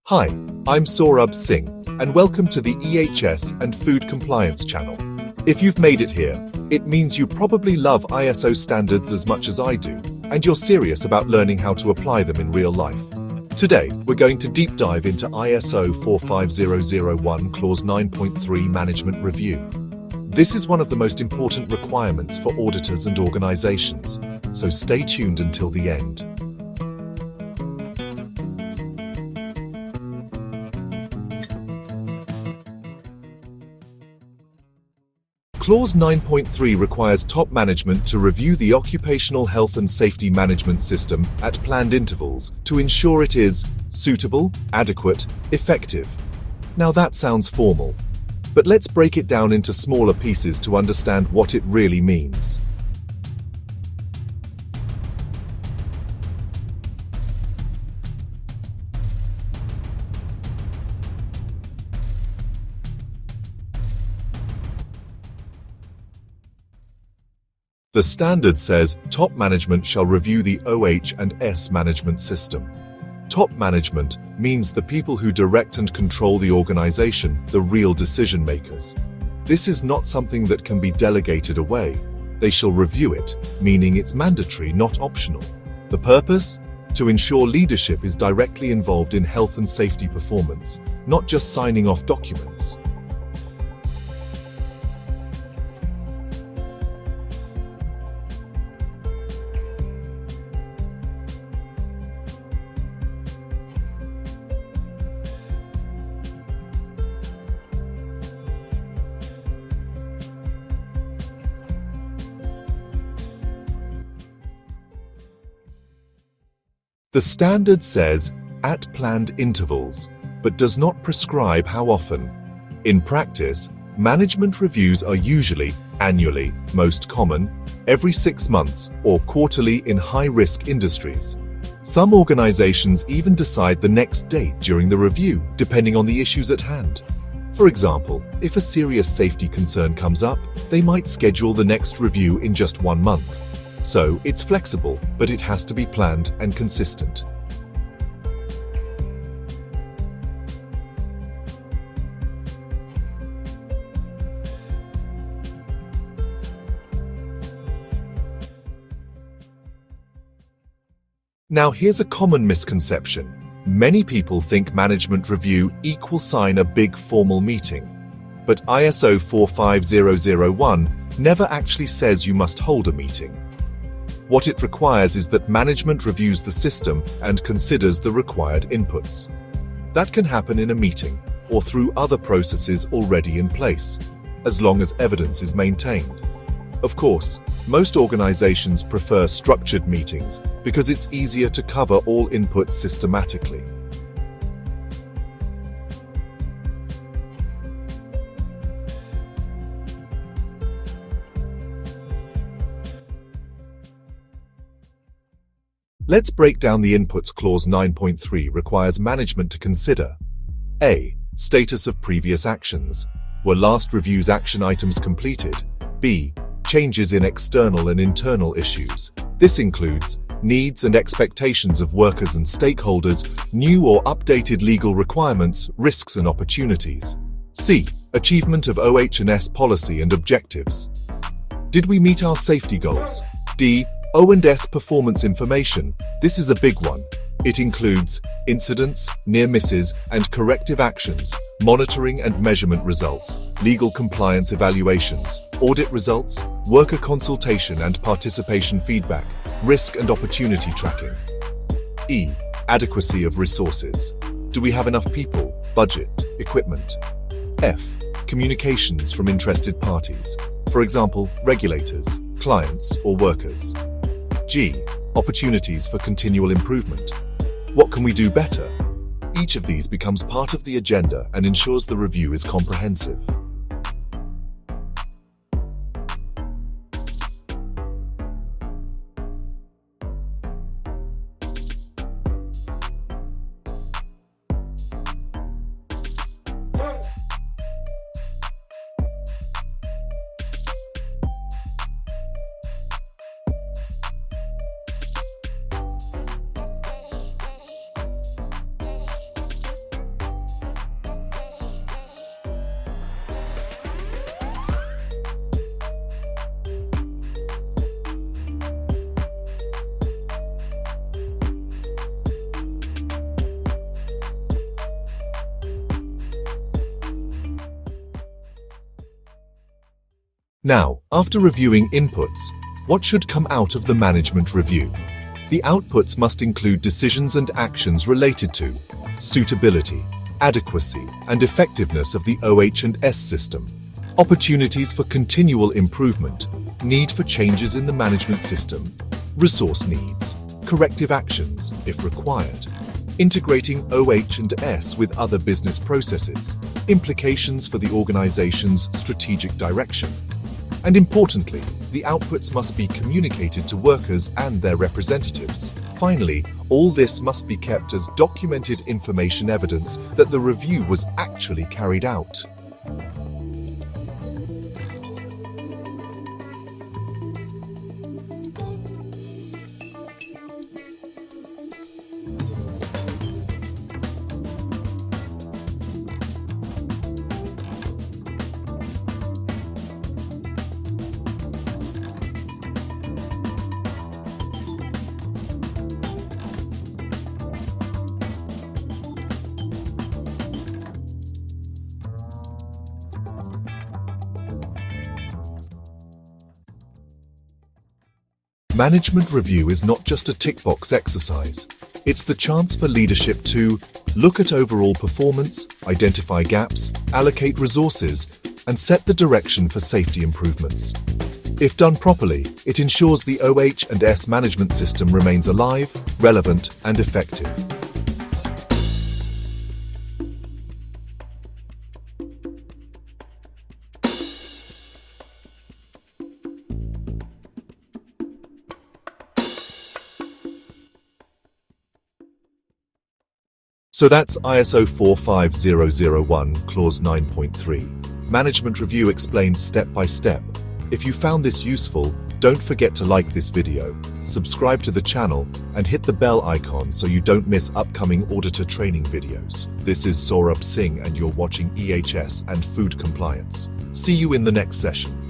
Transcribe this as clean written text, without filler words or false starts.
Hi, I'm Saurabh Singh, and welcome to the EHS and Food Compliance channel. If you've made it here, it means you probably love ISO standards as much as I do, and you're serious about learning how to apply them in real life. Today, we're going to deep dive into ISO 45001 Clause 9.3 Management Review. This is one of the most important requirements for auditors and organizations, so stay tuned until the end. Clause 9.3 requires top management to review the occupational health and safety management system at planned intervals to ensure it is suitable, adequate, effective. Now that sounds formal, but let's break it down into smaller pieces to understand what it really means. The standard says top management shall review the OH and S management system. Top management means the people who direct and control the organization, the real decision makers. This is not something that can be delegated away. They shall review it, meaning it's mandatory, not optional. The purpose? To ensure leadership is directly involved in health and safety performance, not just signing off documents. The standard says, at planned intervals, but does not prescribe how often. In practice, management reviews are usually annually, most common, every 6 months, or quarterly in high-risk industries. Some organizations even decide the next date during the review, depending on the issues at hand. For example, if a serious safety concern comes up, they might schedule the next review in just 1 month. So, it's flexible, but it has to be planned and consistent. Now here's a common misconception. Many people think management review equals sign a big formal meeting. But ISO 45001 never actually says you must hold a meeting. What it requires is that management reviews the system and considers the required inputs. That can happen in a meeting or through other processes already in place, as long as evidence is maintained. Of course, most organizations prefer structured meetings because it's easier to cover all inputs systematically. Let's break down the inputs. Clause 9.3 requires management to consider A. Status of previous actions. Were last review's action items completed? B. Changes in external and internal issues. This includes needs and expectations of workers and stakeholders, new or updated legal requirements, risks and opportunities. C. Achievement of OH&S policy and objectives. Did we meet our safety goals? D. O&S performance information. This is a big one. It includes incidents, near misses, and corrective actions, monitoring and measurement results, legal compliance evaluations, audit results, worker consultation and participation feedback, risk and opportunity tracking. E. Adequacy of resources. Do we have enough people, budget, equipment? F. Communications from interested parties. For example, regulators, clients, or workers. G. Opportunities for continual improvement. What can we do better? Each of these becomes part of the agenda and ensures the review is comprehensive. Now, after reviewing inputs, what should come out of the management review? The outputs must include decisions and actions related to suitability, adequacy, and effectiveness of the OH&S system, opportunities for continual improvement, need for changes in the management system, resource needs, corrective actions, if required, integrating OH&S with other business processes, implications for the organization's strategic direction, and importantly, the outputs must be communicated to workers and their representatives. Finally, all this must be kept as documented information evidence that the review was actually carried out. Management review is not just a tick-box exercise. It's the chance for leadership to look at overall performance, identify gaps, allocate resources, and set the direction for safety improvements. If done properly, it ensures the OH&S management system remains alive, relevant, and effective. So that's ISO 45001, Clause 9.3. Management review explained step by step. If you found this useful, don't forget to like this video, subscribe to the channel, and hit the bell icon so you don't miss upcoming auditor training videos. This is Saurabh Singh and you're watching EHS and Food Compliance. See you in the next session.